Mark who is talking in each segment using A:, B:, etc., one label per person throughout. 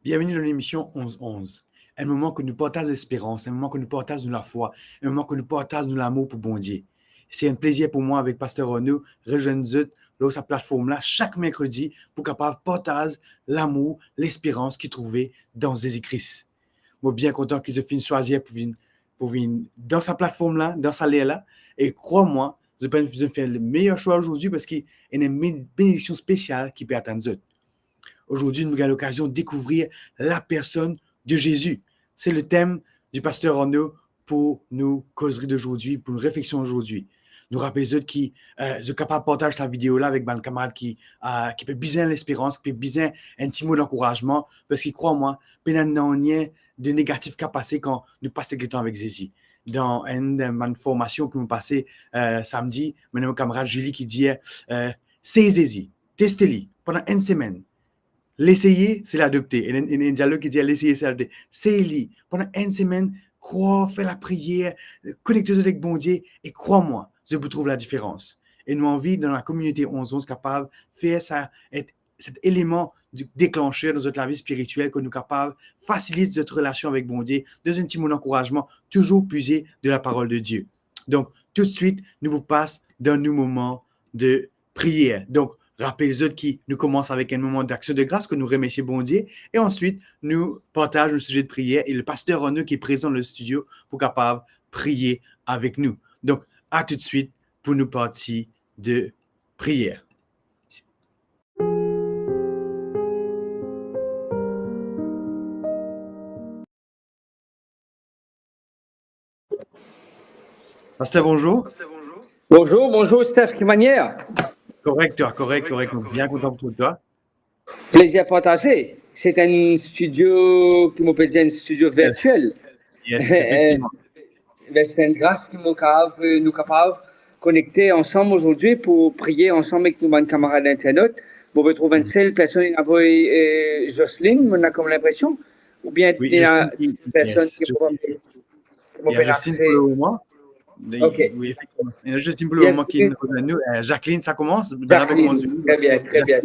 A: Bienvenue dans l'émission 11-11. Un moment que nous partageons l'espérance, un moment que nous partageons la foi, un moment que nous partageons l'amour pour bon Dieu. C'est un plaisir pour moi avec Pasteur Renaud, rejoindre dans sa plateforme-là chaque mercredi pour capable partager l'amour, l'espérance qu'il trouvait dans Jésus-Christ. Moi, bien content qu'ils aient fini de choisir pour venir dans sa plateforme-là, dans sa lien-là. Et crois-moi, je pense qu'ils ont fait le meilleur choix aujourd'hui parce qu'il y a une bénédiction spéciale qui peut atteindre eux. Aujourd'hui, nous avons l'occasion de découvrir la personne de Jésus. C'est le thème du pasteur Renaud pour nos causeries d'aujourd'hui, pour nos réflexions aujourd'hui. Nous rappelons ceux qui sont capables de partager cette vidéo-là avec mes camarades qui peut bien l'espérance, qui peut bien un petit mot d'encouragement, parce qu'ils croient, moi, qu'il n'y a rien de négatif qu'à passer quand nous passons le temps avec Jésus. Dans une formation que nous passons samedi, mon camarade Julie qui dit c'est Jésus, testez-le pendant une semaine. L'essayer, c'est l'adopter. Il y a un dialogue qui dit l'essayer, c'est l'adopter. C'est lui. Pendant une semaine, crois, fais la prière, connecte-toi avec bon Dieu et crois-moi, je vous trouve la différence. Et nous avons envie, dans la communauté 11-11, capable de faire ça, cet élément déclencheur dans notre vie spirituelle, que nous sommes capables de faciliter notre relation avec bon Dieu, dans un petit mot d'encouragement, toujours puiser de la parole de Dieu. Donc, tout de suite, nous vous passons dans nos moments de prière. Donc, rappelez-vous qui nous commence avec un moment d'action de grâce que nous remercions bon Dieu et ensuite nous partageons le sujet de prière et le pasteur Renaud qui est présent dans le studio pour capable de prier avec nous. Donc, à tout de suite pour nous partir de prière. Pasteur, bonjour.
B: Bonjour, Steph, quelle manière?
A: Correct, bien content pour toi.
B: Plaisir partagé. C'est un studio, qui m'appelle un studio virtuel.
A: Yes, effectivement.
B: C'est une grâce que nous sommes capables de connecter ensemble aujourd'hui pour prier ensemble avec nos camarades d'internet. Vous retrouvez une seule personne, Jocelyne, on a comme l'impression, ou bien
A: oui,
B: il y a une personne qui
A: il y a Jocelyne pour le moment.
B: Okay.
A: Oui, effectivement. Il y a Jocelyne pour le moment qui nous rejoint. Jacqueline, ça commence.
B: Jacqueline, très bien.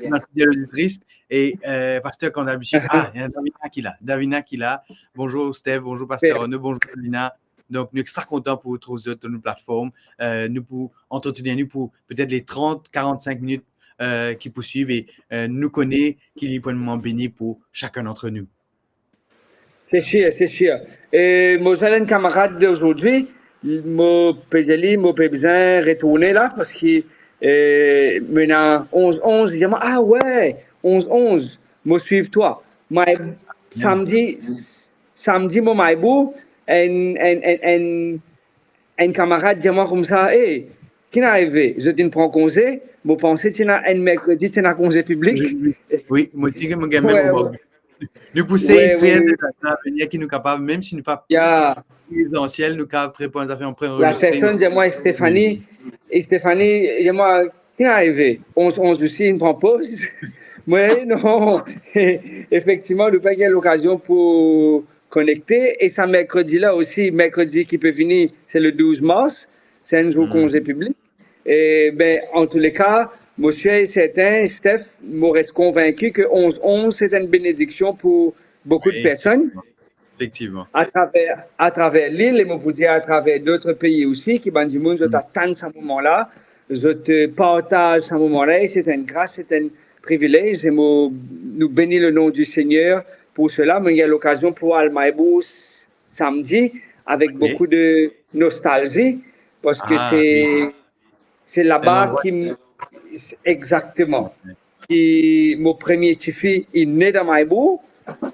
A: Notre auditrice. Et pasteur, comme d'habitude, il y a Davina qui est là. Bonjour Steph, bonjour pasteur Renaud, bonjour Davina. Donc, nous sommes très contents pour vous trouver sur nos plateformes. Nous pour entretenir nous pour peut-être les 30-45 minutes qui poursuivent et nous connaît qu'il y a un moment béni pour chacun d'entre nous.
B: C'est sûr. Et mon jeune camarade d'aujourd'hui, mon pédalier, mon besoin retourner là parce que maintenant 11-11, il dit ah ouais, 11-11, moi suivre toi. Samedi, mon maïbou, un camarade dit moi comme ça, hey, qui est arrivé? Je te prends congé, moi pensais que tu as un mercredi, tu as congé public.
A: Oui, moi aussi, mon gamin, nous pousser à venir qui nous capable, même si nous pas essentiel, nous capable préparer affaires en
B: la personne, c'est moi, Stéphanie, c'est moi, qui est arrivé? 11 aussi, il ne prend pas. Oui, non. Effectivement, nous pas eu l'occasion pour connecter. Et ça, mercredi-là aussi, mercredi qui peut venir, c'est le 12 mars. C'est un jour congé public. Et ben, en tous les cas, monsieur est certain, Steph, me reste convaincu que 11-11, c'est une bénédiction pour beaucoup de personnes.
A: Effectivement.
B: À travers l'île, et je vous dire à travers d'autres pays aussi, qui bandiment, je t'attends à ce moment-là, je te partage à ce moment-là, et c'est une grâce, c'est un privilège, et nous bénis le nom du Seigneur pour cela, mais il y a l'occasion pour Almaïbou samedi, avec beaucoup de nostalgie, parce que c'est là-bas qui... Exactement. Qui, mon premier petit-fils est né dans Maïbou,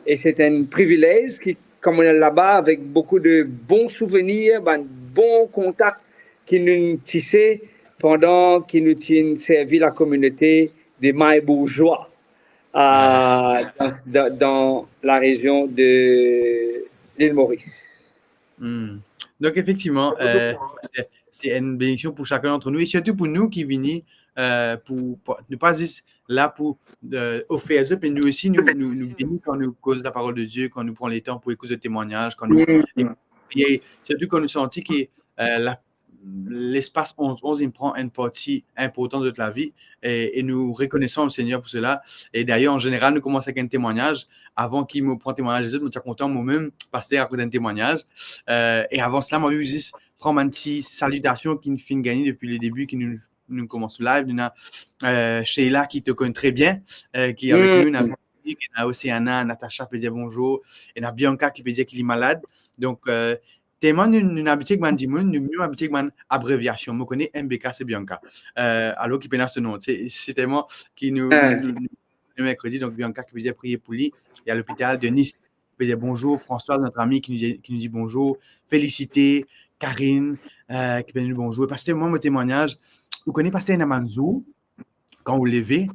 B: et c'est un privilège qui, comme on est là-bas, avec beaucoup de bons souvenirs, bons contacts qui nous tissaient pendant qu'ils nous ont servi la communauté des Maïbourgeois dans la région de l'île Maurice.
A: Donc, effectivement, c'est une bénédiction pour chacun d'entre nous et surtout pour nous qui venons pour ne pas juste là pour offrir ça, mais nous aussi, nous bénissons quand nous causons la parole de Dieu, quand nous prenons les temps pour écouter le témoignage, quand nous, et surtout quand nous sentons que l'espace 11-11, il prend une partie importante de la vie et nous reconnaissons le Seigneur pour cela. Et d'ailleurs, en général, nous commençons avec un témoignage. Avant qu'il me prenne témoignage des autres, je suis content moi-même passer à côté d'un témoignage. Et avant cela, moi, je juste prendre une petite salutation qui nous fait gagner depuis le début, qui nous commence live. Nous avons Sheila qui te connaît très bien, qui est avec nous. Il y a Océana, Natacha qui peut dire bonjour. Et il y a Bianca qui peut dire qu'il est malade. Donc, tellement une habitude que je nous mieux habitude que abréviation. Je connais MBK, c'est Bianca. Alors qui pénale ce nom. C'est tellement qui nous le mercredi. Donc, Bianca qui peut dire prier pour lui. Il y a l'hôpital de Nice qui peut dire bonjour. François, notre ami, qui nous dit bonjour. Félicité. Karine qui peut dire bonjour. Parce que moi, mon témoignage, vous connaissez Pasteur Namanzou, quand vous levez,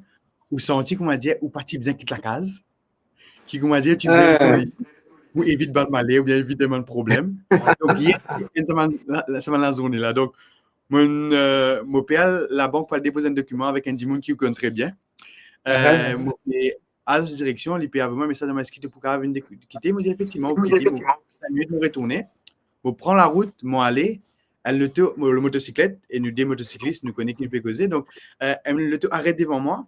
A: vous sentez qu'on m'a dit, ou parti bien quitte la case, qui m'a dit, tu veux ou évite de mal ou bien évite de problème. Donc, hier, la journée là. Donc, mon père, la banque va déposer un document avec un dimanche qui vous connaît très bien. Et à cette direction, il peut avoir un message dans ma skite pour qu'il vienne quitter. Moi, effectivement, vous quittez, c'est mieux de retourner. Vous prenez la route, moi aller, le motocyclette, et nous, des motocyclistes, nous connaissons qui nous peut causer. Donc, le arrête devant moi.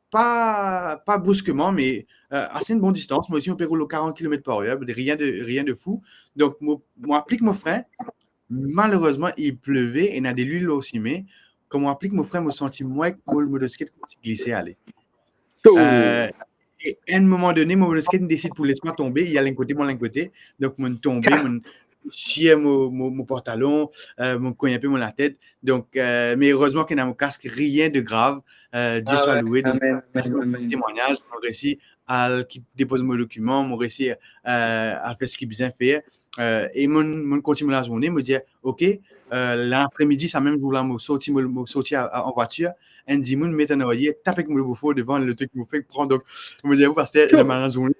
A: Pas brusquement, mais assez une bonne distance. Moi aussi, on peut rouler 40 km par heure, rien de fou. Donc, moi, applique mon frein. Malheureusement, il pleuvait et il y a des lules aussi, mais quand on applique mon frein, je me sens moins que le motocyclette glissait aller. Et à un moment donné, mon motocyclette décide pour laisser moi tomber. Il y a l'un côté, moi l'un côté. Donc, je tombé, je chier mon pantalon, mon cogné un peu la tête. Donc, mais heureusement qu'il y a mon casque, rien de grave. Dieu soit loué. Donc, merci pour le témoignage. Mon récit qui dépose mon document, mon récit à faire ce qu'il besoin faire. Et mon continue la journée, me dit, OK, l'après-midi, ça même jour-là, je sorti en voiture. Un dimanche, je mets un oreiller, tape avec mon beau devant le truc qui me fait prendre. Donc, je me dis, parce que la journée,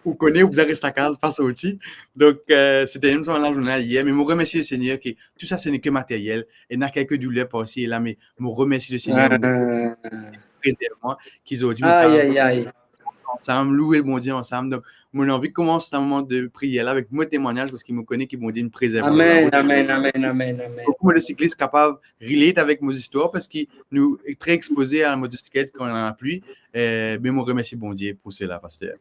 A: vous connaissez, vous avez resté à casa face au outil. Donc, c'était une fois la journée hier. Mais je remercie le Seigneur que tout ça, ce n'est que matériel. Il y a quelques douleurs par ici et là, mais je remercie le Seigneur. Préserve-moi, qu'ils ont dit, ensemble, louer le bon Dieu ensemble. Donc, mon envie commence un moment de prière là avec mon témoignage parce qu'il me connaît, qui m'ont dit, me préserve.
B: Amen.
A: Beaucoup de cyclistes capables de relate avec mes histoires parce qu'ils nous est très exposés à la motocyclette quand on a la pluie. Mais je remercie bon Dieu pour cela, pasteur.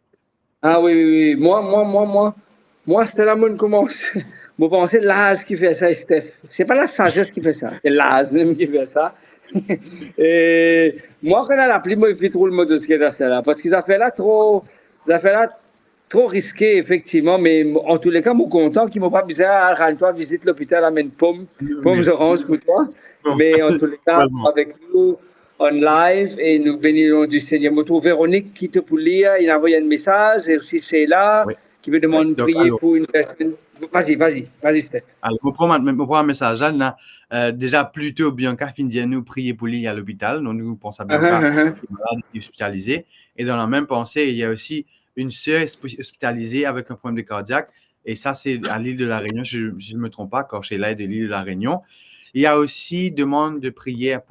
B: Ah oui. Moi, c'était là où commence. Vous pensez l'âge qui fait ça, Steph. C'est pas la sagesse qui fait ça, c'est l'âge même qui fait ça. Et moi, quand on a la pluie, moi, je fais trop le motocyclette à ça là. Parce qu'ils ont fait là trop risqué, effectivement. Mais en tous les cas, je suis content qu'ils m'ont pas bizarre. Rends-toi, visite l'hôpital, amène pommes oranges pour toi. Mais en tous les cas, avec nous, en live, et nous bénissons du Seigneur. Je trouve Véronique qui te pour lire, il a envoyé un message, et aussi c'est là, qui me demande de prier pour une personne. Vas-y, Steph.
A: Alors, je prends un message là. Déjà, plutôt, Bianca finit nous prier pour lui à l'hôpital. Donc, nous pensons à Bianca qui est malade, qui est hospitalisée. Et dans la même pensée, il y a aussi une sœur hospitalisée avec un problème de cardiaque. Et ça, c'est à l'île de la Réunion, je ne me trompe pas, quand je suis là de l'île de la Réunion. Il y a aussi demande de prière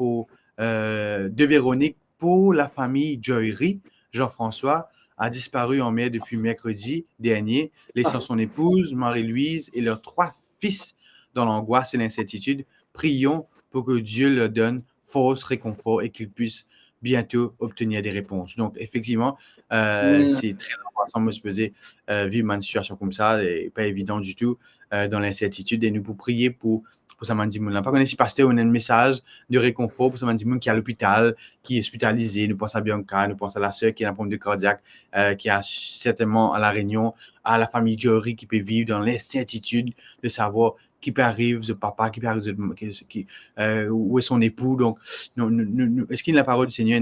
A: de Véronique pour la famille Joyry. Jean-François a disparu en mai depuis mercredi dernier, laissant son épouse, Marie-Louise, et leurs 3 fils dans l'angoisse et l'incertitude. Prions pour que Dieu leur donne force, réconfort et qu'ils puissent bientôt obtenir des réponses. Donc, effectivement, c'est très important de se poser, vivre une situation comme ça, et pas évident du tout dans l'incertitude. Et nous pour prier pour Samandi Moulin. Par contre, si pasteur, on a un message de réconfort pour Samandi Moulin qui est à l'hôpital, qui est hospitalisé. Nous pensons à Bianca, nous pensons à la sœur qui a un problème de cardiaque, qui a certainement à La Réunion, à la famille Jory qui peut vivre dans l'incertitude de savoir qui peut arriver, ce papa, qui peut arriver, où est son époux. Donc, est-ce qu'il y a la parole du Seigneur,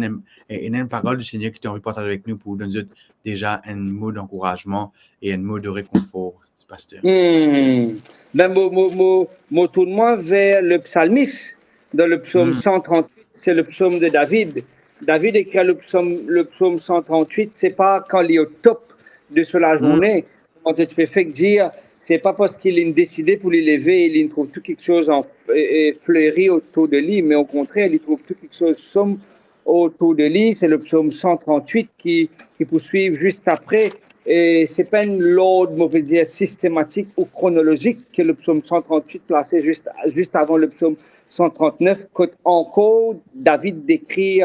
A: une parole du Seigneur qui t'en partager avec nous pour donner déjà un mot d'encouragement et un mot de réconfort, pasteur?
B: Mon tournement vers le psalmiste, dans le psaume 138, c'est le psaume de David. David écrit le psaume 138, c'est pas quand il est au top de la journée, quand tu peux faire dire, c'est pas parce qu'il est décidé pour lui lever, il trouve tout quelque chose fleuri autour de lui, mais au contraire, il trouve tout quelque chose sombre autour de lui. C'est le psaume 138 qui poursuit juste après, et c'est pas une l'ordre, on peut dire, systématique ou chronologique que le psaume 138 placé juste avant le psaume 139, quand encore David décrit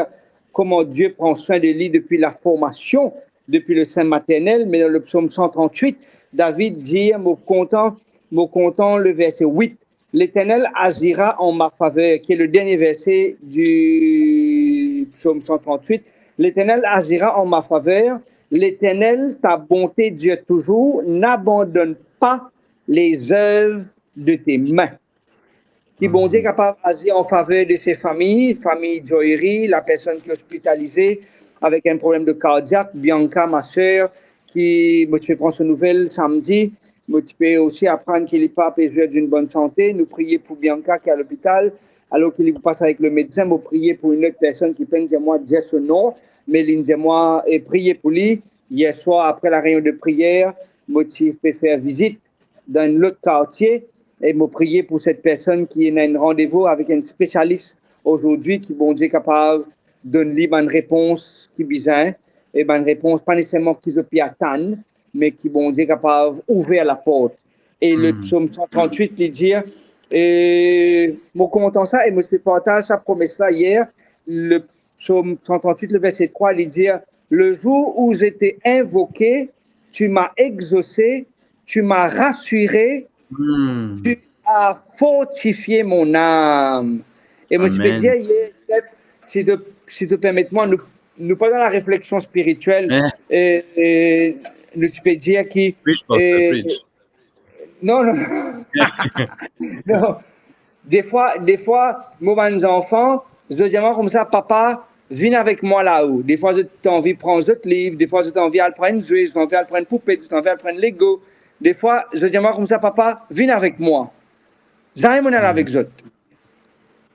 B: comment Dieu prend soin de lui depuis la formation, depuis le sein maternel, mais dans le psaume 138, David dit, mon content, le verset 8, l'Éternel agira en ma faveur, qui est le dernier verset du psaume 138. L'Éternel agira en ma faveur. L'Éternel, ta bonté dure toujours. N'abandonne pas les œuvres de tes mains. Qui bon Dieu est capable d'agir en faveur de ses familles, famille Joyerie, la personne qui est hospitalisée avec un problème de cardiaque, Bianca, ma soeur, qui me fait prendre ses nouvelles samedi. Tu peux aussi apprendre qu'il n'est pas besoin d'une bonne santé. Nous prions pour Bianca qui est à l'hôpital. Alors qu'il passe avec le médecin, nous prions pour une autre personne qui peut dire moi dire ce nom, mais il dit moi et prier pour lui. Hier soir, après la réunion de prière, je peux faire visite dans un autre quartier et me prier pour cette personne qui a un rendez-vous avec un spécialiste aujourd'hui qui, bon Dieu, est capable de donner une réponse qui est besoin. Et une réponse pas nécessairement qui se peut attendre, mais qui, bon Dieu, est capable d'ouvrir la porte. Et le psaume 138, il dit, et mon commentant ça, et je partage sa promesse-là hier, le psaume 138, le verset 3, il dit, le jour où j'étais invoqué, tu m'as exaucé, tu m'as rassuré, tu as fortifié mon âme. Et moi, je peux dire, hier, si tu permets-moi, nous pas dans la réflexion spirituelle, et nous peux dire qui... Non, non. Non. Des fois, moi, mes enfants, je dis comme ça, papa, viens avec moi là-haut. Des fois, j'ai envie de prendre d'autres livres, des fois, j'ai envie de prendre jouer, j'ai envie de prendre poupée, j'ai envie de prendre Lego. Des fois, je dis comme ça, papa, viens avec moi. J'aime aller avec eux.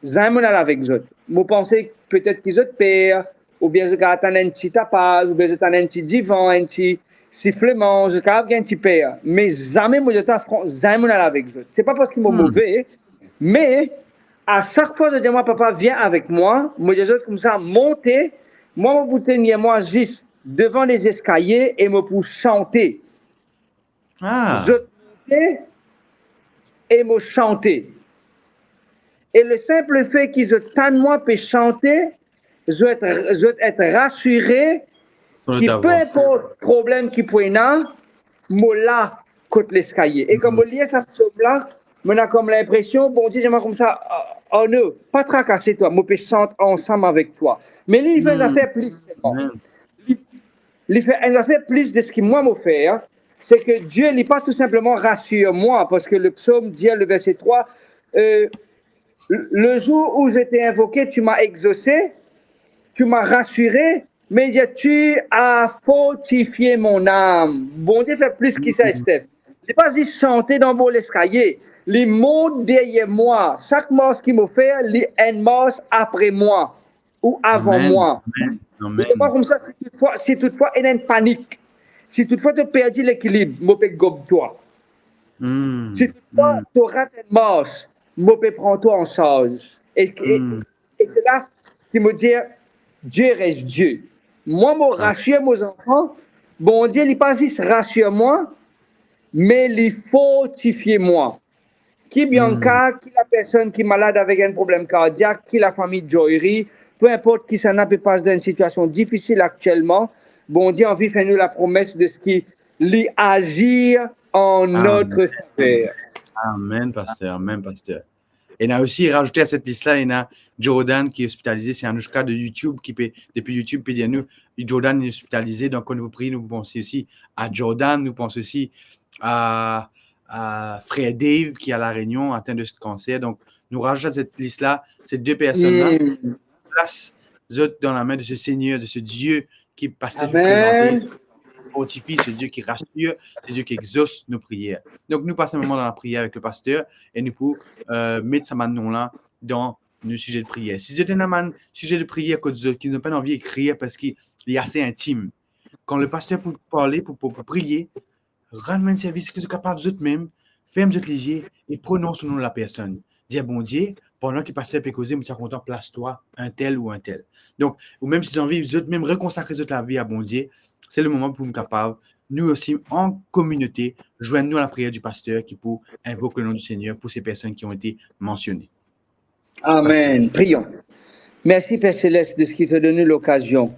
B: J'aime aller avec eux. Je pense peut-être qu'ils ont peur, ou bien je vais attendre un petit tapage, ou bien je vais attendre un petit divan, un petit sifflement, je vais avoir un petit peur. Mais jamais j'aime aller avec eux. Ce n'est pas parce qu'ils sont mauvais, mais à chaque fois, je dis, moi, papa, viens avec moi. Moi, je dis comme ça, monter. Moi, je tenir moi juste devant les escaliers et me pour chanter. Je montais et me chanter. Et le simple fait qu'ils attendent moi pour chanter, je vais être rassuré que peu importe le problème qu'il peut y avoir, moi là, côté l'escalier. Et comme on lit ça, là, on a comme l'impression, bon Dieu, j'aimerais comme ça, oh non, pas tracasser toi, moi je chante ensemble avec toi. Mais lui, il fait une affaire plus. Il fait une affaire plus de ce qu'il moi m'a fait. Hein. C'est que Dieu n'est pas tout simplement rassure-moi, parce que le psaume dit, le verset 3, le jour où j'étais invoqué, tu m'as exaucé, tu m'as rassuré, mais tu as fortifié mon âme. Bon Dieu fait plus que ça, Steph. Il n'est pas juste chanter dans mon escalier. Les mots derrière moi, chaque mot qu'il me fait, une marche après moi ou avant moi. C'est pas comme ça, si toutefois il y a une panique, si toutefois tu as perdu l'équilibre, je peux gober toi. Si toutefois tu rates une marche, je peux prendre toi en charge. Et c'est là qu'il me dit, Dieu reste Dieu. Moi, je rassure mes enfants. Bon Dieu, il n'est pas juste rassure-moi, mais il fortifie moi. Qui Bianca, qui la personne qui est malade avec un problème cardiaque, qui la famille de Joyerie, peu importe qui s'en a peut passer dans une situation difficile actuellement, bon Dieu, envie de nous la promesse de ce qui lui agit en notre faveur.
A: Amen, pasteur. Amen, pasteur. Et il a aussi rajouté à cette liste-là, il y a Jordan qui est hospitalisé. C'est un cas de YouTube qui peut, depuis YouTube, peut dire nous, Jordan est hospitalisé. Donc, quand nous prions, nous pensons aussi à Jordan, nous pensons aussi à frère Dave qui est à La Réunion, atteint de ce cancer. Donc, nous rajoutons à cette liste-là ces deux personnes-là. Place dans la main de ce Seigneur, de ce Dieu qui pasteur nous présenter. Fortifie, c'est Dieu qui rassure, c'est Dieu qui exauce nos prières. Donc, nous passons un moment dans la prière avec le pasteur et nous pouvons mettre ce nom-là dans nos sujets de prière. Si c'est un sujet de prière qui n'a pas envie d'écrire parce qu'il est assez intime, quand le pasteur peut parler, pour prier, rendre un service que vous êtes capable vous-même, ferme votre léger et prononce le nom de la personne. Dis à bon Dieu, pendant que le pasteur peut causer, mais tu es content, place-toi un tel ou un tel. Donc, ou même si vous avez envie, vous êtes même reconsacrer votre vie à bon Dieu, c'est le moment pour nous capable nous aussi, en communauté, joignons-nous à la prière du pasteur qui pour invoquer le nom du Seigneur pour ces personnes qui ont été mentionnées.
B: Amen. Prions. Merci, Père Céleste, de ce qui t'a donné l'occasion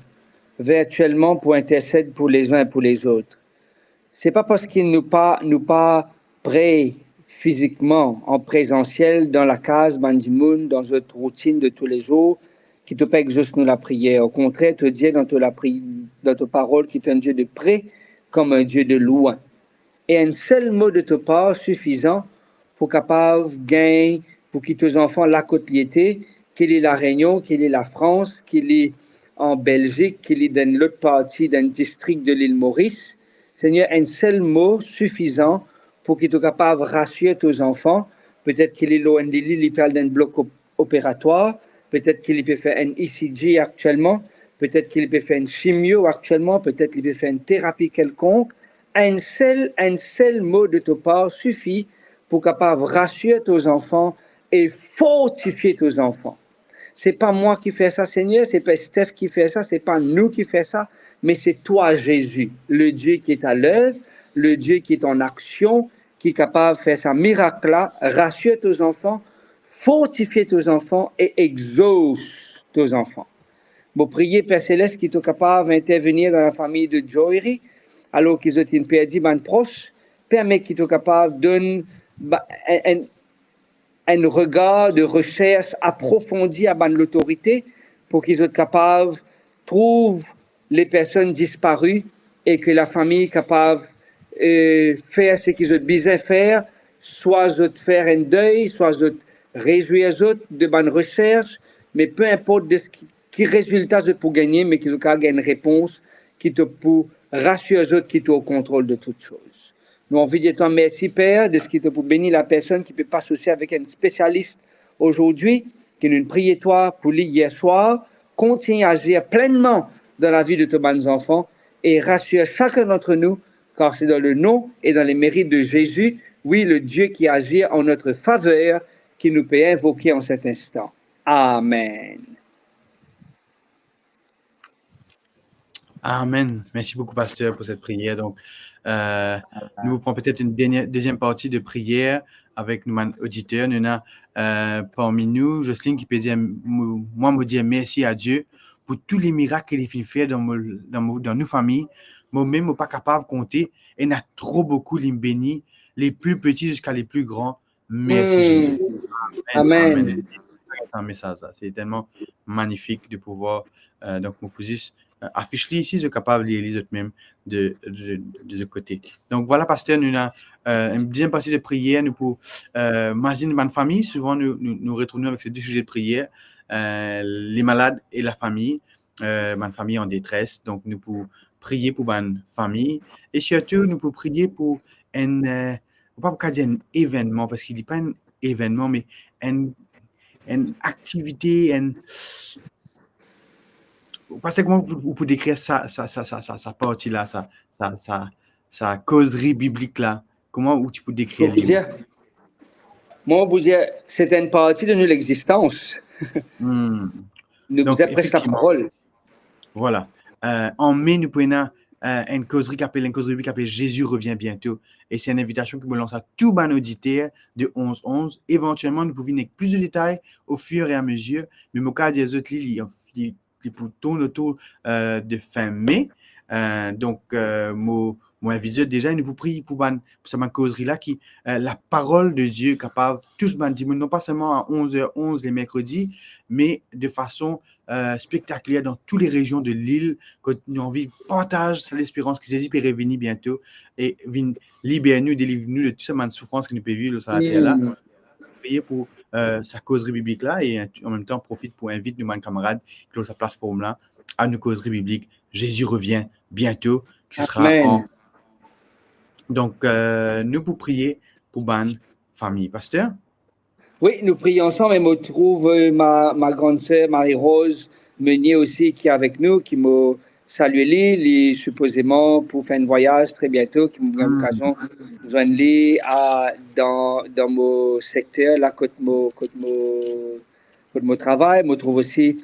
B: virtuellement pour intercéder pour les uns et pour les autres. C'est pas parce qu'il nous pas prêt physiquement en présentiel dans la case Bandimoun, dans notre routine de tous les jours, qui te pas exauce nous la prière. Au contraire, te dit dans ta parole qui est un Dieu de près comme un Dieu de loin. Et un seul mot de ta part suffisant pour capable gagner pour que tes enfants la côte liété, qu'il est la Réunion, qu'il est la France, qu'il est en Belgique, qu'il est dans l'autre partie d'un district de l'île Maurice. Seigneur, un seul mot suffisant pour qu'il soit capable de rassurer tes enfants. Peut-être qu'il est loin de l'île, il parle d'un bloc opératoire. Peut-être qu'il peut faire un ECG actuellement. Peut-être qu'il peut faire une chimio actuellement. Peut-être qu'il peut faire une thérapie quelconque. Un seul mot de ta part suffit pour capable rassurer tes enfants et fortifier tes enfants. C'est pas moi qui fais ça, Seigneur, c'est pas Steph qui fait ça, c'est pas nous qui fait ça, mais c'est toi, Jésus, le Dieu qui est à l'œuvre, le Dieu qui est en action, qui est capable de faire ça miracle-là, rassurer tes enfants, fortifier tes enfants et exauce tes enfants. Bon, prier, Père Céleste, qui est capable d'intervenir dans la famille de Joëri, alors qu'ils ont une perdu ban proche, permet qu'ils soient capables de donner un regard de recherche approfondi à ban l'autorité pour qu'ils soient capables de trouver les personnes disparues et que la famille est capable de faire ce qu'ils ont besoin de faire, soit de faire un deuil, soit de réjouir les autres de ban recherche, mais peu importe de ce qui résultat pour gagner, mais qu'ils ont gagné une réponse qui te pour rassurer les autres qui sont au contrôle de toutes choses. Nous envie de dire merci, Père, de ce qui te pour bénir la personne qui peut pas s'associer avec un spécialiste aujourd'hui, qui nous priait toi pour lui hier soir. Continue à agir pleinement dans la vie de tes bons enfants et rassure chacun d'entre nous, car c'est dans le nom et dans les mérites de Jésus, oui, le Dieu qui agit en notre faveur, qui nous peut invoquer en cet instant. Amen.
A: Amen. Merci beaucoup, pasteur, pour cette prière. Donc, nous vous prenons peut-être une deuxième partie de prière avec nos auditeurs. Nous avons parmi nous Jocelyne qui peut dire, moi, me dire merci à Dieu pour tous les miracles qu'il fait dans nos familles. Moi-même, je ne suis pas capable de compter. Et il y a trop beaucoup de bénis, les plus petits jusqu'à les plus grands. Merci, Jésus.
B: Amen.
A: Amen. C'est un message, ça. C'est tellement magnifique de pouvoir, donc, mon position affiche-les ici, je suis capable de les autres même de ce côté. Donc, voilà, pasteur, nous avons une deuxième partie de prière. Nous pour imaginer ma famille, souvent nous retournons avec ces deux sujets de prière, les malades et la famille, ma famille en détresse. Donc, nous pour prier pour ma famille et surtout, nous pour prier pour pas pour dire un événement, parce qu'il n'est pas un événement, mais une activité, parce que comment vous pouvez décrire sa partie-là, sa causerie biblique-là? Comment tu peux décrire les
B: moi, vous dire, c'est une partie de notre existence. Nous
A: Donc,
B: avons presque la parole.
A: Voilà. En mai, nous prenons une causerie biblique qui s'appelle Jésus revient bientôt. Et c'est une invitation que me lance à tous nos auditeurs de 11-11. Éventuellement, nous pouvons venir avec plus de détails au fur et à mesure. Mais au cas des autres, pour tourner autour de fin mai. Donc, moi, invite déjà, nous vous prions pour cette causerie-là qui la parole de Dieu est capable, tous non pas seulement à 11h11 les mercredis, mais de façon spectaculaire dans toutes les régions de l'île, que nous avons envie de partager l'espérance qui s'est revenir bientôt et libérer-nous, délivrer-nous de toute cette souffrance que nous pouvons vivre sur la terre-là. Prier pour sa causerie biblique-là et en même temps, profite pour inviter nos camarades qui ont sa plateforme-là à nos causeries bibliques. Jésus revient bientôt, qui sera Donc, nous pour prier pour ma famille. Pasteur?
B: Oui, nous prions ensemble et me trouve ma grande sœur Marie-Rose Meunier aussi qui est avec nous, qui m'a salué lui supposément pour faire un voyage très bientôt, qui m'a donné l'occasion de joindre dans mon secteur, là, côté mon travail. Je trouve aussi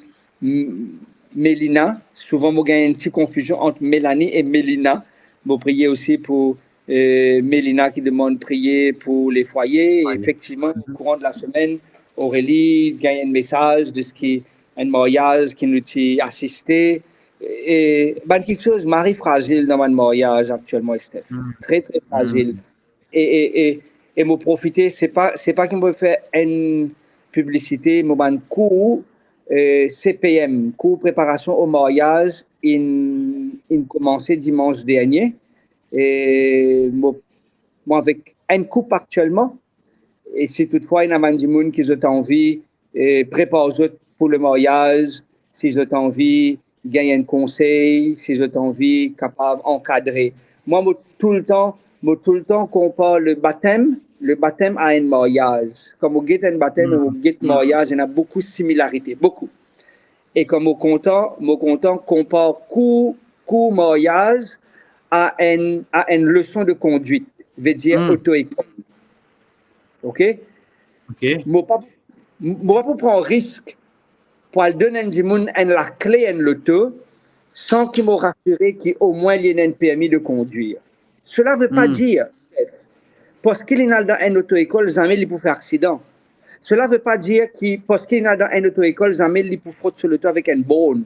B: Mélina. Souvent, je gagne une petite confusion entre Mélanie et Mélina. Vous priez aussi pour Mélina qui demande de prier pour les foyers. Et effectivement, au courant de la semaine, Aurélie gagne un message de ce qui un mariage qui nous a assisté. Et ben, quelque chose, Marie fragile dans mon mariage actuellement, Steph. Très, très fragile. Et me profiter, c'est pas qu'il me fait une publicité, mais un cours CPM, cours préparation au mariage, il commençait dimanche dernier. Et moi, avec un couple actuellement, et si toutefois il y a des gens qui ont envie, prépare pour le mariage, si ont envie, gagner un conseil, si ont envie, capable d'encadrer. Moi, tout le temps compare le baptême à un mariage. Comme on guette un baptême et on guette un mariage, il y a beaucoup de similarités, beaucoup. Et comme au content compare cours mariage à une leçon de conduite, veut dire auto-école. OK? Moi pas pour prendre risque pour aller donner la clé à l'auto sans qu'il me rassure qu'au moins il y ait un permis de conduire. Cela ne veut pas dire, parce qu'il est dans une auto-école, jamais il peut faire accident. Cela ne veut pas dire que parce qu'il est dans une auto-école, jamais il peut frauder sur le toit avec une borne.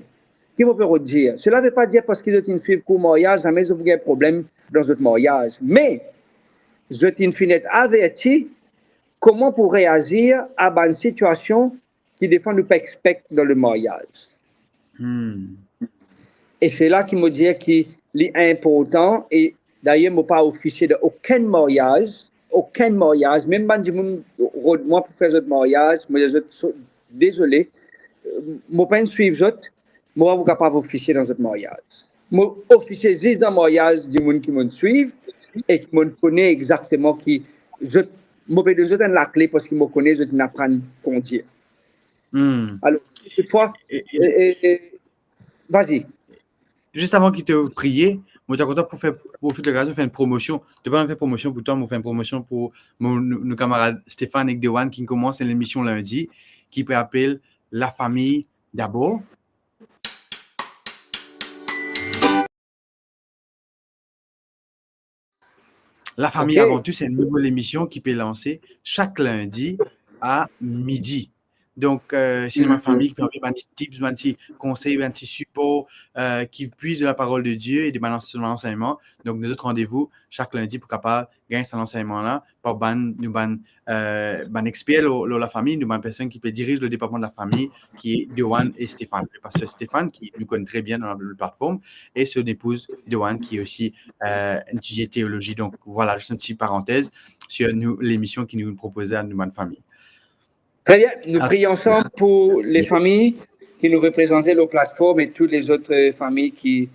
B: Qui me peut dire? Cela ne veut pas dire parce qu'ils ont une suivre pour mariage, jamais ils ont un problème dans votre mariage. Mais, ils ont une fenêtre avertie comment pour réagir à une situation qui des fois nous pas expecte dans le mariage. Et c'est là qu'il me dit qu'il est important, et d'ailleurs, je ne pas officier d'aucun mariage, même si moi pour faire ce mariage, je suis désolé, je ne pas suivre autres, moi je ne suis pas capable d'officier dans ce mariage. Je officier juste dans le mariage du monde qui me suivent et qui me connaît exactement qui je peux donner la clé parce qu'il me connaît, je n'apprends à conduire. Alors, toutefois, vas-y.
A: Juste avant qu'il te prie, moi, je suis content pour faire l'occasion de faire une promotion. Tu peux faire promotion pour toi, moi, faire une promotion pour nos camarades Stéphane et Dewan qui commencent l'émission lundi, qui appelle La famille d'abord. La famille avant tout, c'est une nouvelle émission qui peut lancer chaque lundi à midi. Donc, c'est ma famille qui peut avoir un petit tips, un petit conseil, un petit support qui puise de la parole de Dieu et de balancer son enseignement. Donc, nous autres rendez-vous chaque lundi pour capable gagner cet enseignement-là par ban expert de la famille, nous ban personne qui peut diriger le département de la famille, qui est Dewan et Stéphane. Le pasteur Stéphane, qui nous connaît très bien dans la plateforme, et son épouse Dewan, qui est aussi étudiée théologie. Donc, voilà, juste une petite parenthèse sur l'émission qui nous proposait à nous ban famille.
B: Très bien. Nous prions ensemble pour les familles qui nous représentaient nos plateformes et toutes les autres familles qui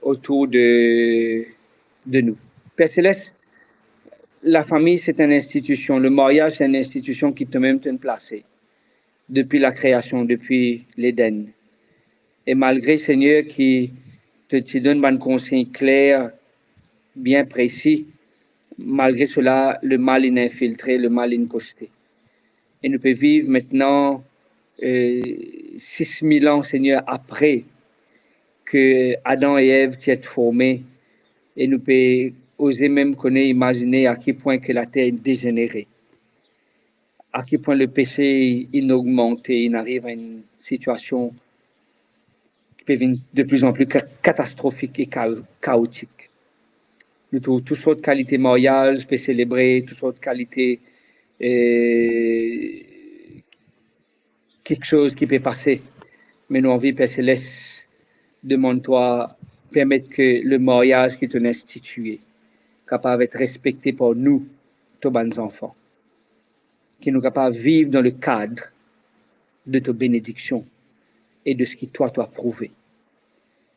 B: autour de nous. Père Céleste, la famille, c'est une institution. Le mariage, c'est une institution qui te même placée depuis la création, depuis l'Éden. Et malgré, Seigneur, qui te donne un conseil clair, bien précis, malgré cela, le mal est infiltré, le mal est incrusté. Et nous pouvons vivre maintenant 6000 ans, Seigneur, après que Adam et Ève soient formés. Et nous pouvons oser même connaître, imaginer à quel point que la terre est dégénérée. À quel point le péché est augmenté, il arrive à une situation qui peut devenir de plus en plus catastrophique et chaotique. Nous trouvons toutes sortes de qualités mariage, peut célébrer, toutes sortes de qualités quelque chose qui peut passer. Mais nous, envie, Père Céleste, demande-toi, permettre que le mariage qui est institué, capable d'être respecté par nous, tous les enfants, qui nous capable de vivre dans le cadre de ta bénédiction et de ce que toi, tu as prouvé.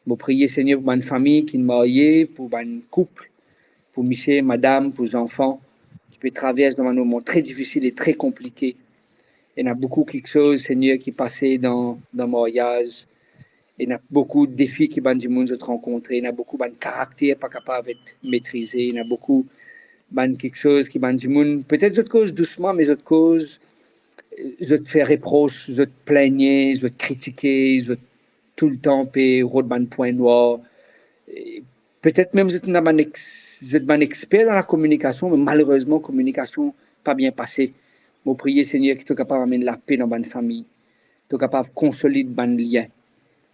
B: Je prie, Seigneur, pour une famille qui est mariée, pour un couple, pour monsieur, madame, pour les enfants, qui peut traverser dans un moment très difficile et très compliqué. Il y a beaucoup de choses, Seigneur, qui passaient dans le mariage. Il y a beaucoup de défis qui ont été rencontrés. Il y a beaucoup de caractères pas capables d'être maîtrisés. Il y a beaucoup de quelque chose qui ont été peut-être d'autres causes doucement, mais d'autres causes, je te fais reproche, je te plaignais, je te critiquais, je tout le temps payer un point noir. Peut-être même vous êtes un expert dans la communication, mais malheureusement, communication pas bien passée. Je prie, Seigneur, que tu es capable d'amener la paix dans ma famille, tu es capable de consolider mon lien.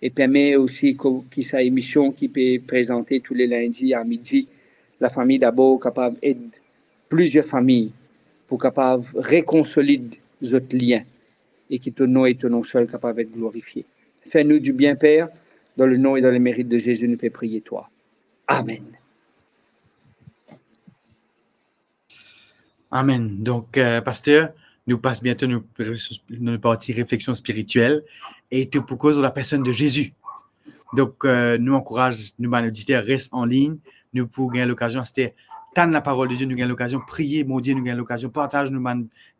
B: Et permet aussi qu'il y ait une émission qui peut présenter tous les lundis à midi. La famille d'abord capable d'aider plusieurs familles pour capable de réconcilier notre lien et que ton nom et ton nom seul capable d'être glorifié. Fais-nous du bien, Père, dans le nom et dans le mérite de Jésus, nous pouvons prier toi. Amen.
A: Amen. Donc, pasteur, nous passons bientôt notre partie réflexion spirituelle et tout pour cause de la personne de Jésus. Donc, nous encourageons, nous, auditeurs, reste en ligne. Nous pouvons gagner l'occasion, c'était tant la parole de Dieu, nous gagnons l'occasion, prier, mon Dieu, nous gagnons l'occasion, partage nous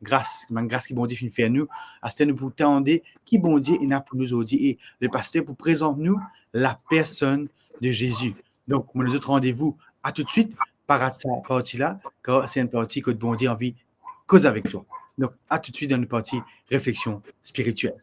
A: grâce qui bon Dieu finit faire nous. C'était nous pour tendre, qui bon Dieu est là pour nous aujourd'hui. Et le pasteur pour présenter nous la personne de Jésus. Donc, nous autres rendez-vous à tout de suite par cette partie-là, car c'est une partie que bon Dieu a envie de causer avec toi. Donc, à tout de suite dans une partie réflexion spirituelle.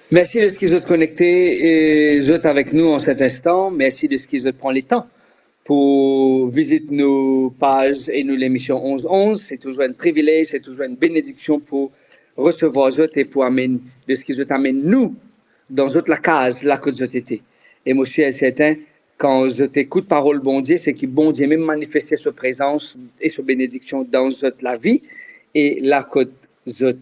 B: Merci de ce qu'ils ont connecté et avec nous en cet instant. Merci de ce qu'ils ont pris le temps pour visiter nos pages et nos émissions 11-11. C'est toujours un privilège, c'est toujours une bénédiction pour recevoir eux et pour amener de ce qu'ils ont amené nous dans la case là que vous été. Et moi, je suis certain, quand je t'écoute parole bon Dieu, c'est que bon Dieu même manifesté sa présence et sa bénédiction dans la vie et là que vous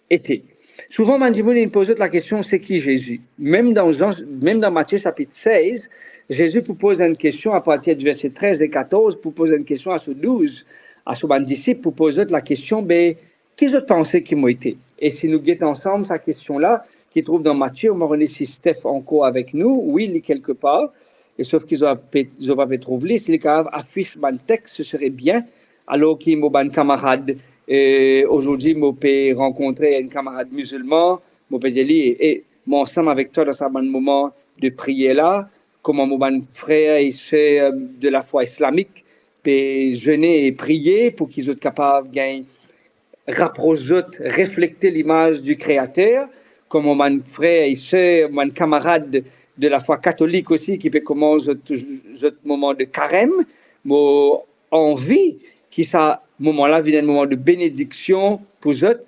B: été. Souvent, Mandimoun pose la question, c'est qui Jésus? Même dans Matthieu chapitre 16, Jésus pose une question à partir du verset 13 et 14, pour poser une question à ce 12, à ce disciple, pour poser la question, ben, qui je pensais qu'ils m'ont été? Et si nous guettons ensemble cette question-là, qui trouve dans Matthieu, on m'a rené si Steph encore avec nous, oui, il est quelque part, et sauf qu'ils n'ont pas trouvé, s'il est capable affiche mon texte, ce serait bien, alors qu'il m'a un camarade. Aujourd'hui, je peux rencontrer un camarade musulman, je peux dire, et moi, ensemble avec toi dans ce moment de prière là, comme mon frère et soeur de la foi islamique, peut jeûner et prier pour qu'ils soient capables de gagner, rapprocher, refléter l'image du Créateur, comme mon frère et soeur, mon camarade de la foi catholique aussi, qui peut commencer ce moment de carême, mon envie qui ça moment-là vient un moment de bénédiction pour eux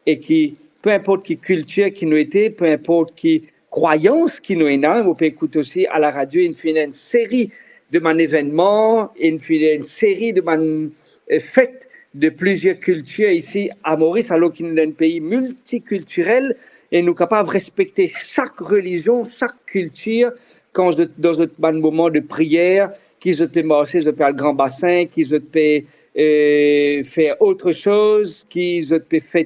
B: et qui, peu importe qui culture qui nous était, peu importe qui croyance qui nous est là, on peut écouter aussi à la radio une série de mon événement, une série de mon fête de plusieurs cultures ici à Maurice, alors qu'il est un pays multiculturel et nous sommes capables de respecter chaque religion, chaque culture quand dans un moment de prière, qu'ils peuvent marcher, ils peuvent le grand bassin, qu'ils peuvent faire autre chose, qu'ils peuvent faire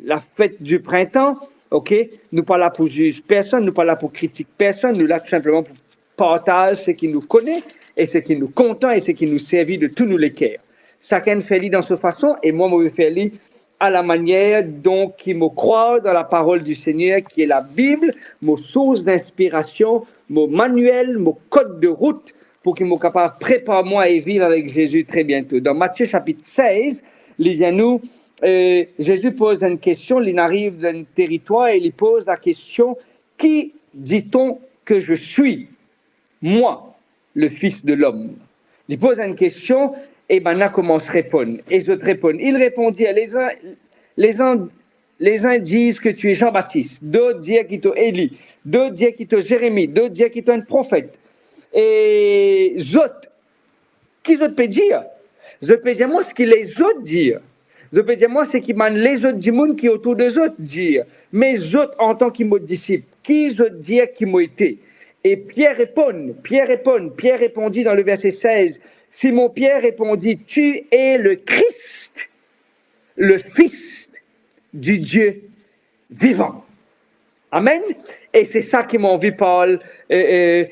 B: la fête du printemps, ok? Nous ne sommes pas là pour juger personne, nous ne sommes pas là pour critiquer personne, nous sommes là tout simplement pour partager ce qui nous connaît et ce qui nous content et ce qui nous servit de tous nos cœurs. Chacun fait lire dans sa façon et moi, je vais faire lire à la manière dont il me croit dans la parole du Seigneur qui est la Bible, mon source d'inspiration, mon manuel, mon code de route pour qu'il me capable de préparer moi et vivre avec Jésus très bientôt. Dans Matthieu chapitre 16, lisez-nous, Jésus pose une question, il arrive d'un territoire et il pose la question, qui dit-on que je suis? Moi, le Fils de l'homme. Il pose une question et maintenant commence à répondre. Et je te réponds. Il répondit, les uns disent que tu es Jean-Baptiste, d'autres disent qu'il est Élie, d'autres disent qu'il est Jérémie, d'autres disent qu'il est un prophète. Et autres, qui je peux dire? Je peux dire moi ce que les autres disent. Je peux dire moi ce qui mène les autres du monde qui autour des autres dire. Mais autres en tant que mon disciple, qui je dis qui m'ont été? Et Pierre répondit dans le verset 16, Simon Pierre répondit, tu es le Christ, le Fils du Dieu vivant. Amen. Et c'est ça qui m'a envie de parler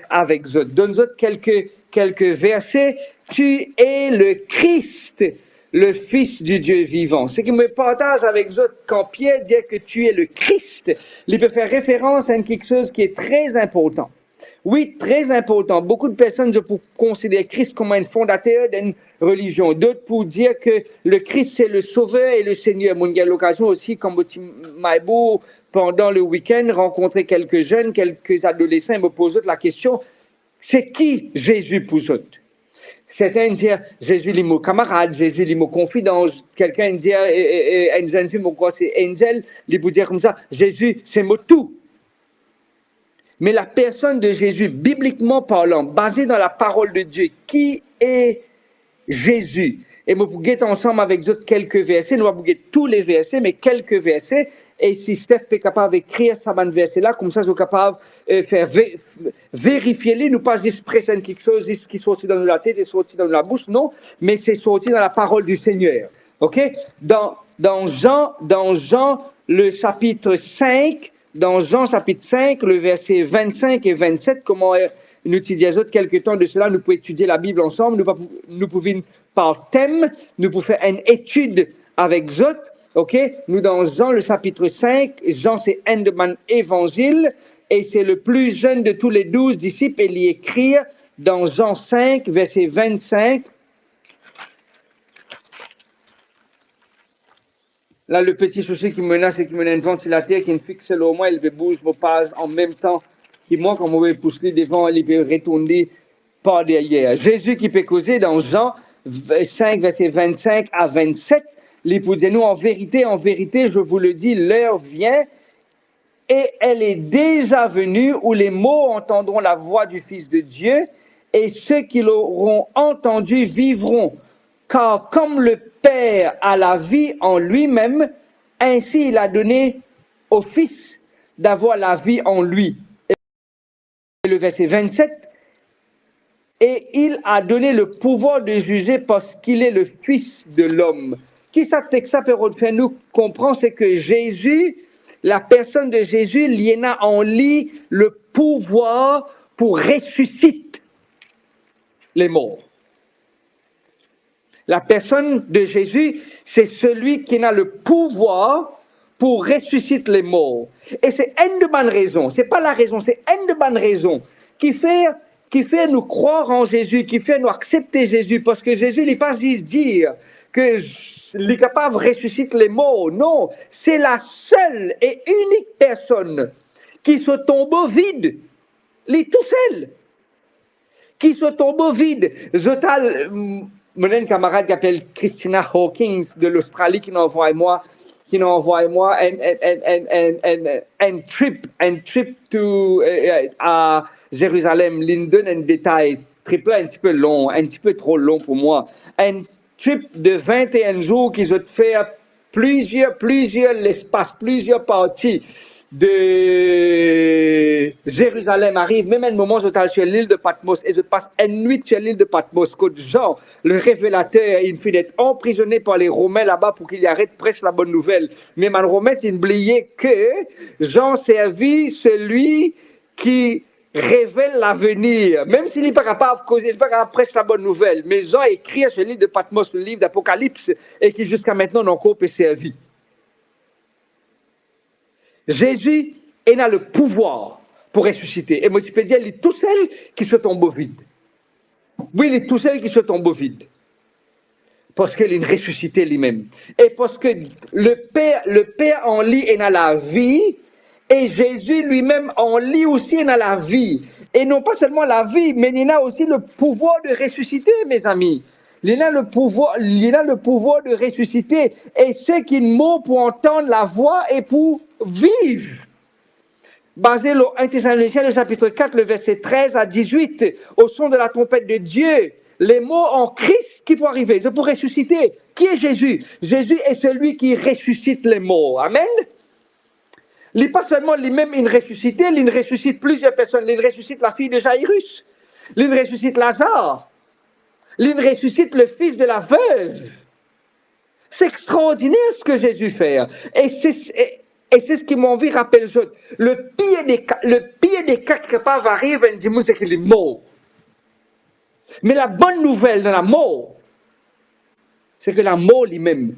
B: avec vous. Donne-nous quelques versets. Tu es le Christ, le Fils du Dieu vivant. Ce qui me partage avec vous, quand Pierre dit que tu es le Christ, il peut faire référence à quelque chose qui est très important. Oui, très important. Beaucoup de personnes pour considérer Christ comme un fondateur d'une religion. D'autres pour dire que le Christ, c'est le sauveur et le Seigneur. Moi, j'ai l'occasion aussi, comme Maïbou, pendant le week-end, rencontrer quelques jeunes, quelques adolescents, et me poser la question, c'est qui Jésus pour eux? Certains disent Jésus est mon camarade, Jésus est mon confident. Quelqu'un dit, une jeune fille, moi, c'est Angel, il peut dire comme ça, Jésus, c'est mon tout. Mais la personne de Jésus, bibliquement parlant, basée dans la parole de Dieu, qui est Jésus? Et nous pouvons ensemble avec d'autres quelques versets, nous allons tous les versets, mais quelques versets. Et si Steph est capable d'écrire ça, un verset-là, comme ça, je suis capable de faire vérifier-les, nous pas juste présenter quelque chose qui est sorti dans la tête et sorti dans la bouche, non, mais c'est sorti dans la parole du Seigneur. OK? Dans Jean, le chapitre 5, dans Jean chapitre 5, le verset 25 et 27, comment nous utilisons quelques temps de cela, nous pouvons étudier la Bible ensemble, nous pouvons par thème, nous pouvons faire une étude avec Zot, ok? Nous dans Jean le chapitre 5, Jean c'est un de mon évangile, et c'est le plus jeune de tous les 12 disciples, et il écrit dans Jean 5, verset 25, là, le petit souci qui me menace, c'est qu'il me a un ventilateur qui me fixe au moins, il bouge, me passe en même temps. Qui moi, quand on veut pousser devant, il peut retourner par derrière. Jésus qui peut causer dans Jean 5, verset 25 à 27, il peut dire, nous, en vérité, je vous le dis, l'heure vient et elle est déjà venue où les morts entendront la voix du Fils de Dieu et ceux qui l'auront entendu vivront. Car comme le Père a la vie en lui-même, ainsi il a donné au Fils d'avoir la vie en lui. Et le verset 27, et il a donné le pouvoir de juger parce qu'il est le Fils de l'homme. Qui ça fait que ça peut faire nous comprendre, c'est que Jésus, la personne de Jésus, il y en a en lui le pouvoir pour ressusciter les morts. La personne de Jésus, c'est celui qui a le pouvoir pour ressusciter les morts. Et c'est une de bonnes raisons, c'est pas la raison, c'est une de bonnes raisons qui fait nous croire en Jésus, qui fait nous accepter Jésus, parce que Jésus n'est pas juste dire qu'il est capable de ressusciter les morts. Non, c'est la seule et unique personne qui se tombe vide, il est tout seul, qui se tombe vide. Mon camarade qui s'appelle Christina Hawkins de l'Australie qui m'envoie moi un trip à Jérusalem. Il donne un détail un petit peu long, un petit peu trop long pour moi. Un trip de 21 jours qui se fait plusieurs plusieurs parties de Jérusalem arrive, même un moment, je suis sur l'île de Patmos et je passe une nuit sur l'île de Patmos. Quand Jean, le révélateur, il finit d'être emprisonné par les Romains là-bas pour qu'il arrête de prêcher la bonne nouvelle. Mais les Romains, il oubliait que Jean servit celui qui révèle l'avenir, même s'il n'est pas capable de causer, il n'est pas capable de prêcher la bonne nouvelle. Mais Jean écrit sur l'île de Patmos, le livre d'Apocalypse, et qui jusqu'à maintenant n'a encore pas servi. Jésus a le pouvoir pour ressusciter. Et moi, je peux dire, il est tout seul qui se tombe au vide. Oui, il est tout seul qui se tombe au vide. Parce qu'il est ressuscité lui-même. Et parce que le Père en lui est dans la vie, et Jésus lui-même en lui aussi est dans la vie. Et non pas seulement la vie, mais il a aussi le pouvoir de ressusciter, mes amis. Il a le pouvoir de ressusciter. Et ceux qui mourent pour entendre la voix et pour vivre. Basé sur 1 Thessaloniciens, le chapitre 4, le verset 13 à 18, au son de la trompette de Dieu, les mots en Christ qui vont arriver, je pour ressusciter. Qui est Jésus? Jésus est celui qui ressuscite les morts. Amen. Il n'est pas seulement lui-même une ressuscité, il ressuscite plusieurs personnes. Il ressuscite la fille de Jairus, il ressuscite Lazare, il ressuscite le fils de la veuve. C'est extraordinaire ce que Jésus fait. Et c'est ce qui m'a envie de rappeler. Le pire des cas qui peuvent arriver, c'est qu'il est mort. Mais la bonne nouvelle de la mort, c'est que la mort lui-même,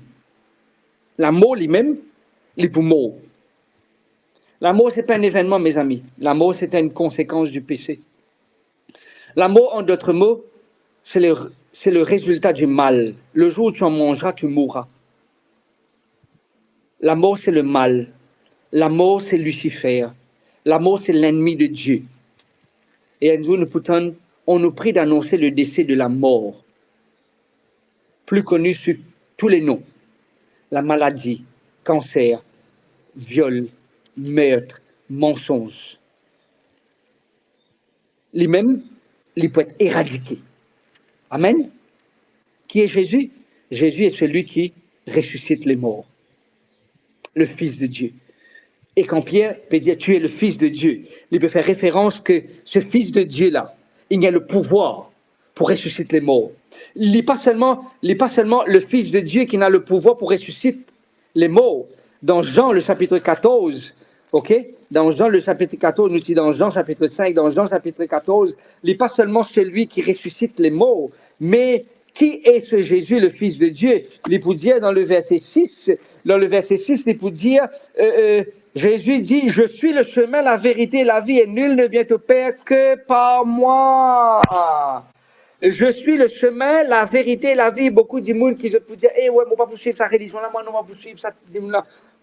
B: il est pour mort. La mort, ce n'est pas un événement, mes amis. La mort, c'est une conséquence du péché. La mort, en d'autres mots, c'est le résultat du mal. Le jour où tu en mangeras, tu mourras. La mort, c'est le mal. La mort, c'est Lucifer. La mort, c'est l'ennemi de Dieu. Et un jour, on nous prie d'annoncer le décès de la mort, plus connu sous tous les noms. La maladie, cancer, viol, meurtre, mensonge. Lui-même, il peut être éradiqué. Amen. Qui est Jésus? Jésus est celui qui ressuscite les morts. Le Fils de Dieu. Et quand Pierre peut dire tu es le Fils de Dieu, il peut faire référence que ce Fils de Dieu-là, il a le pouvoir pour ressusciter les morts. Il n'est pas seulement le Fils de Dieu qui a le pouvoir pour ressusciter les morts. Dans Jean, le chapitre 14, ok? Dans Jean, le chapitre 14, nous dit dans Jean, chapitre 5, dans Jean, chapitre 14, il n'est pas seulement celui qui ressuscite les morts, mais qui est ce Jésus, le Fils de Dieu? Il peut dire dans le verset 6, il peut dire, Jésus dit, je suis le chemin, la vérité et la vie, et nul ne vient au Père que par moi. Je suis le chemin, la vérité et la vie. Beaucoup de monde qui se peut dire, ouais, moi, pas suivre sa religion là, moi, non, pas suivre ça.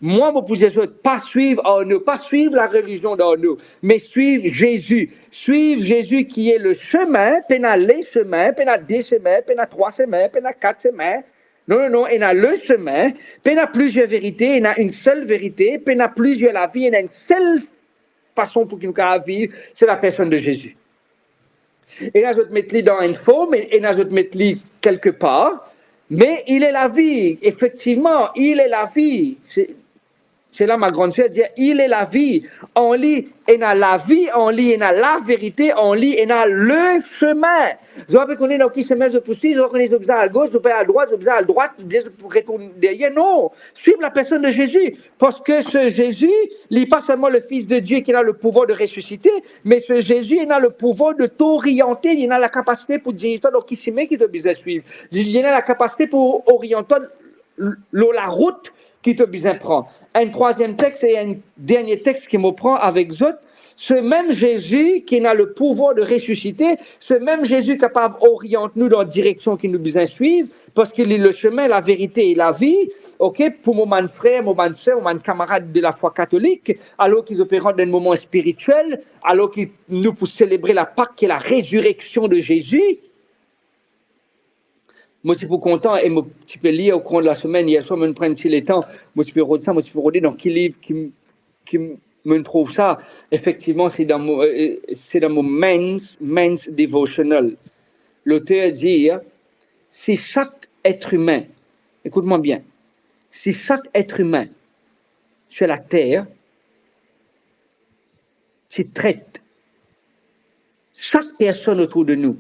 B: Moi, je ne pas suivre pas suivre la religion d'Arnaud, mais suivre Jésus. Suivre Jésus qui est le chemin, puis il y a les chemins, puis il y a des chemins, puis il y a 3 chemins, puis il y a 4 chemins. Non, il y a le chemin, puis il y a plusieurs vérités, il y a une seule vérité, puis il y a plusieurs la vie, il y a une seule façon pour qu'il nous vivre, c'est la personne de Jésus. Et là, je vais te mettre dans une forme, et là, je vais te mettre quelque part, mais il est la vie, effectivement, il est la vie. C'est là ma grande sœur dit, il est la vie. On lit, il y a la vie, on lit, il y a la vérité, on lit, il y a le chemin. Je ne sais pas dans quel chemin je poursuis, je reconnais ce à gauche, je vais à droite, je vais à droite, je retourner derrière. Non, suivre la personne de Jésus. Parce que ce Jésus, il n'est pas seulement le Fils de Dieu qui a le pouvoir de ressusciter, mais ce Jésus, il a le pouvoir de t'orienter, il a la capacité pour dire, toi, donc, qui s'y met qui te besoin suivre. Il a la capacité pour orienter la route qui te besoin prendre. Un troisième texte et un dernier texte qui me prend avec Zot, ce même Jésus qui a le pouvoir de ressusciter, ce même Jésus capable d'orienter nous dans la direction qui nous besoin suivre, parce qu'il est le chemin, la vérité et la vie, ok, pour mon frère, mon soeur, mon camarade de la foi catholique, alors qu'ils opèrent dans un moment spirituel, alors qu'ils nous pour célébrer la Pâque qui est la résurrection de Jésus. Moi, je suis content et je peux lire au cours de la semaine. Hier soir, je me prends le temps. Moi, je peux redire ça. Moi, je peux redire dans quel livre qui me trouve ça. Effectivement, c'est dans mon men's devotional. L'auteur dit, si chaque être humain, écoute-moi bien, si chaque être humain sur la terre, s'il traite chaque personne autour de nous,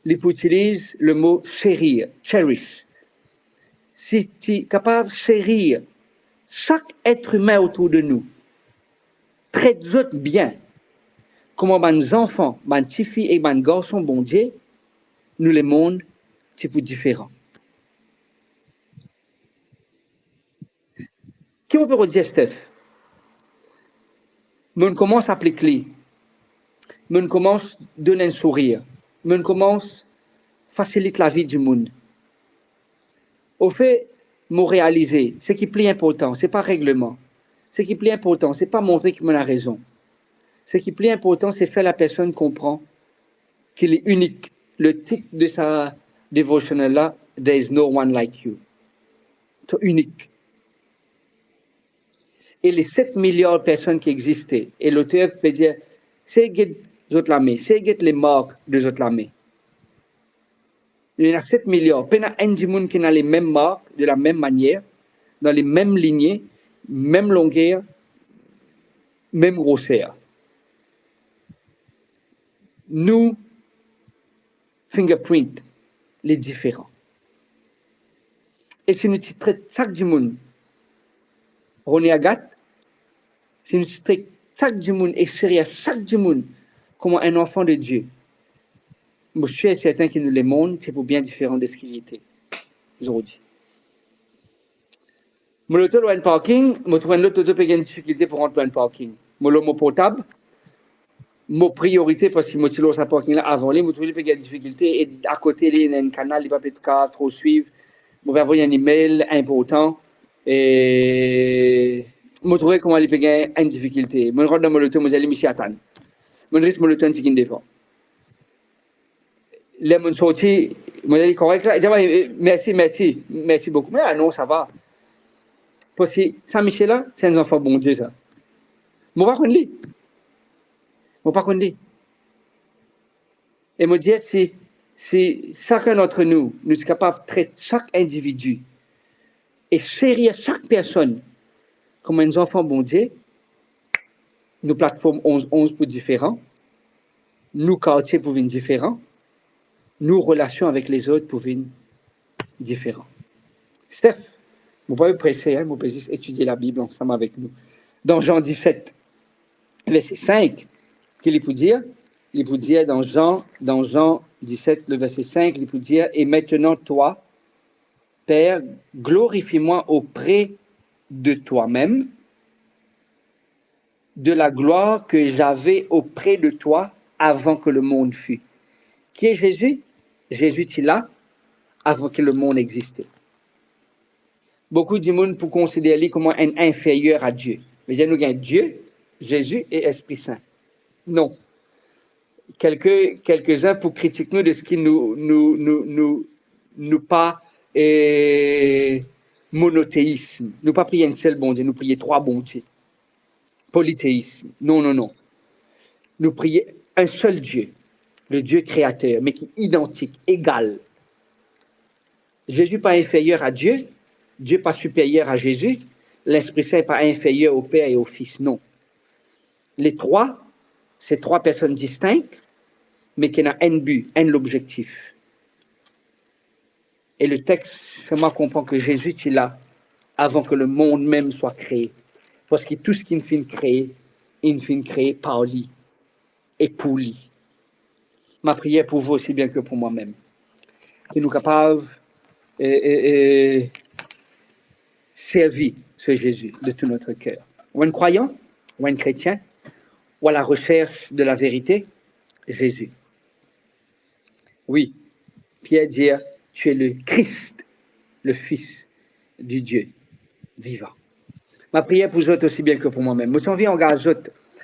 B: il utilise le mot chérir, cherish. Si tu es capable de chérir chaque être humain autour de nous, traite-les bien, comme mes enfants, mes petites filles et mes garçons, bon Dieu, nous le monde, c'est pour différent. Qui on peut dire, Steph? On commence à appliquer, on commence à donner un sourire, on commence à faciliter la vie du monde. Au fait, me réaliser, ce qui est plus important, ce n'est pas règlement. Ce qui est plus important, ce n'est pas montrer qu'il a raison. Ce qui est plus important, c'est faire la personne comprendre qu'il est unique. Le titre de sa devotional là, there is no one like you. C'est unique. Et les 7 milliards de personnes qui existaient, et l'auteur peut dire, c'est les marques de autres lamés. Il y en a 7 milliards. Il y a un monde qui a les mêmes marques, de la même manière, dans les mêmes lignées, même longueur, même grosseur. Nous, fingerprint, les différents. Et si nous traitons chaque du monde, René Agathe, si nous traitons chaque du monde et sérieux chaque du monde comme un enfant de Dieu, je suis certain qu'il nous le montre, c'est pour bien différent de ce qu'il était aujourd'hui. Je suis dans un parking, je trouve un autre qui a une difficulté pour rentrer dans un parking. Je suis portable. Mon priorité, parce que moi, je suis parking là avant les, moi, je trouve des difficultés, et à côté, il y a un canal, il va peut-être trop suivre, je vais envoyer un email important, et je trouve comment il peut gagner une difficulté. Je rentre dans mon auto, je vais aller attendre. Je risque mon auto, c'est qu'il défend. Là, je suis sorti, je vais aller correct, là, merci beaucoup. Mais ah non, ça va. Parce que Saint-Michel là, c'est un enfant bon Dieu, ça. Je ne vais pas connaître. Je ne vais pas connaître. Et me dire si chacun d'entre nous, nous sommes capables de traiter chaque individu et chérir chaque personne comme un enfant bon Dieu, nos plateformes 11 pour différents, nos quartiers pour être différents, nos relations avec les autres pour être différents. Steph, vous pouvez presser, vous pouvez étudier la Bible ensemble avec nous. Dans Jean 17, verset 5, qu'il peut dire, il peut dire dans Jean 17, le verset 5, il peut dire, et maintenant toi, Père, glorifie-moi auprès de toi-même, de la gloire que j'avais auprès de toi avant que le monde fût. Qui est Jésus? Jésus est là avant que le monde existait. Beaucoup de monde pour considérer lui comme un inférieur à Dieu. Mais nous avons Dieu, Jésus et Esprit Saint. Non. Quelques-uns pour critiquer nous de ce qui nous pas monothéisme. Nous pas prier un seul bon Dieu, nous prier trois bons dieux. Polythéisme. Non, non, non. Nous prions un seul Dieu, le Dieu créateur, mais qui est identique, égal. Jésus pas inférieur à Dieu, Dieu pas supérieur à Jésus, l'Esprit Saint pas inférieur au Père et au Fils, non. Les trois, c'est trois personnes distinctes, mais qui ont un but, un objectif. Et le texte fait-moi comprendre que Jésus est là avant que le monde même soit créé. Parce que tout ce qu'il finit créé, il finit créé par lui et pour lui. Ma prière pour vous aussi bien que pour moi-même. Que nous capables de servir ce Jésus de tout notre cœur. Ou un croyant, ou un chrétien, ou à la recherche de la vérité, Jésus. Oui, Pierre dit, tu es le Christ, le Fils du Dieu vivant. Ma prière pour vous autres aussi bien que pour moi-même. Moi, j'ai envie d'engager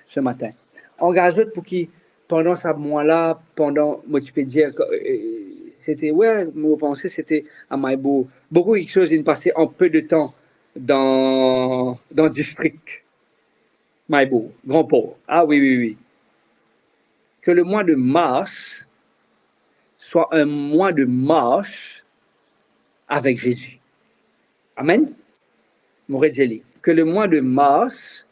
B: ce matin. Engager pour qui, pendant ce mois-là, moi, tu peux dire, c'était, ouais, mon pensée, c'était à Maïbo. Beaucoup de choses, ils passaient en peu de temps dans le district. Maïbo, Grand Port. Ah oui, oui, oui. Que le mois de mars soit un mois de marche avec Jésus. Amen. Mourezeli. Que le mois de mars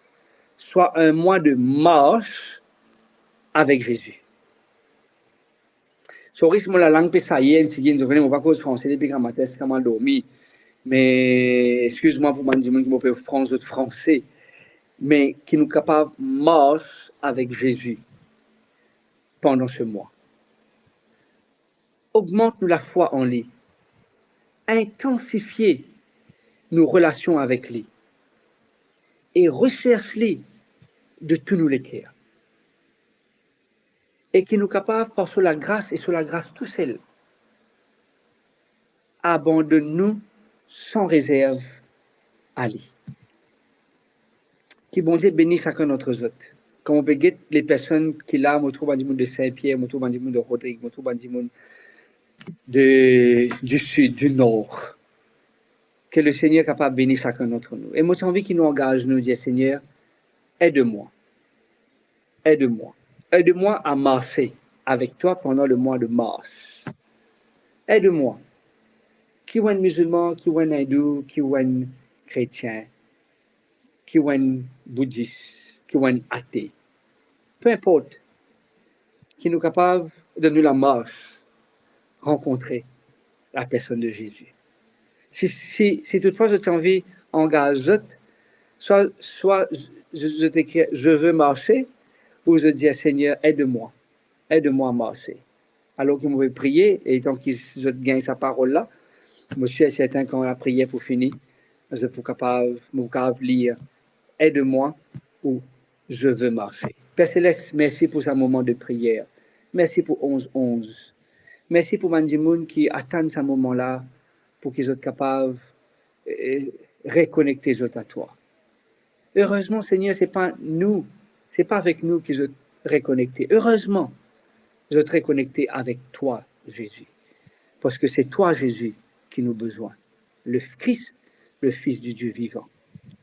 B: soit un mois de marche avec Jésus. So risque la langue pesayenne, si vous venez, on va cause français depuis quand matin, c'est comment dormi. Mais excuse-moi pour dire que je peux prendre le français, mais qui nous capable de marcher avec Jésus pendant ce mois. Augmente-nous la foi en lui. Intensifiez nos relations avec lui. Et recherche-les de tous nos cœurs. Et qui nous capable, par sur la grâce et sur la grâce tout seul, abandonne-nous sans réserve à lui. Qui bon Dieu bénisse chacun d'entre autres. Comme on peut guetter les personnes qui là, me trouve dans le monde de Saint-Pierre, me trouve dans le monde de Rodrigue, me trouve dans le monde du sud, du nord. Que le Seigneur est capable de bénir chacun d'entre nous. Et moi, j'ai envie qu'il nous engage, nous dire, Seigneur, aide-moi. Aide-moi. Aide-moi à marcher avec toi pendant le mois de mars. Aide-moi. Qui est un musulman, qui est un hindou, qui est un chrétien, qui est un bouddhiste, qui est un athée. Peu importe. Qui nous capable de nous la marche, rencontrer la personne de Jésus. Si toutefois je t'ai envie d'engager, soit je t'écris, je veux marcher, ou je dis, Seigneur, aide-moi à marcher. Alors que vous pouvez prier, et tant que je gagne sa parole-là, je suis certain quand la prière pour finir, je suis capable de lire, aide-moi, ou je veux marcher. Père Céleste, merci pour ce moment de prière. Merci pour 11-11. Merci pour Mandimoun qui attend ce moment-là pour qu'ils soient capables de reconnecter à toi. Heureusement, Seigneur, c'est pas nous, c'est pas avec nous qu'ils sont reconnectés. Heureusement, ils sont reconnectés avec toi, Jésus. Parce que c'est toi, Jésus, qui nous a besoin. Le Christ, le Fils du Dieu vivant.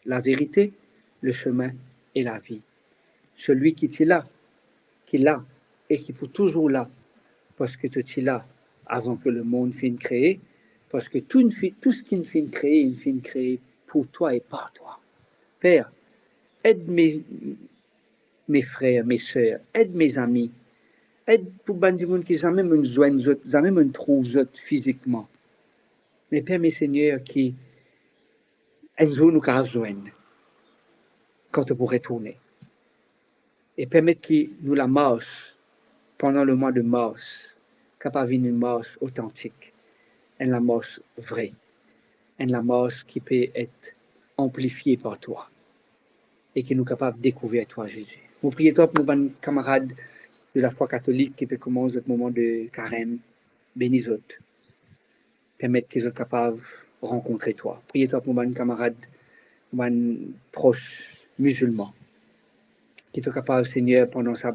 B: La vérité, le chemin et la vie. Celui qui est là, et qui est toujours là, parce que tu es là avant que le monde finisse créé, parce que tout ce qui finit créé, il finit créé pour toi et par toi. Père, aide mes frères, mes sœurs, aide mes amis, aide pour les gens qui jamais me joignent, jamais me trouvent physiquement. Mais Père, mes seigneurs, qui un jour nous rejoignent quand on pourrait retourner. Et permettre que nous la marche pendant le mois de mars, capable une marche authentique, une la marche vraie, une la marche qui peut être amplifiée par toi et qui nous capable de découvrir toi, Jésus. Nous prions toi pour nos camarades de la foi catholique qui peut commencer notre moment de carême, bénis autres, permettre qu'ils soient capables de rencontrer toi. Priez toi pour nos camarades, nos proches musulmans, qui sont capables, Seigneur, pendant ce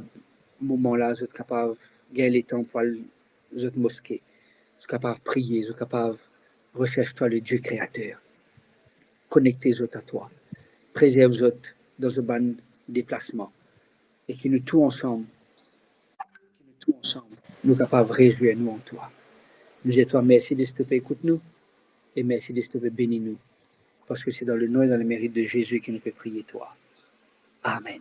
B: moment-là, ils sont capables de gagner le temps pour les autres mosquées, ils sont capables de prier, ils sont capables de rechercher toi, le Dieu créateur, connecter les autres à toi, préserve les autres dans ce ban déplacement, et que nous tous ensemble, nous sommes capables de réjouir nous en toi. Nous disons toi merci de ce que tu écoutes-nous et merci de ce que tu bénis nous. Parce que c'est dans le nom et dans le mérite de Jésus que nous peut prier toi. Amen.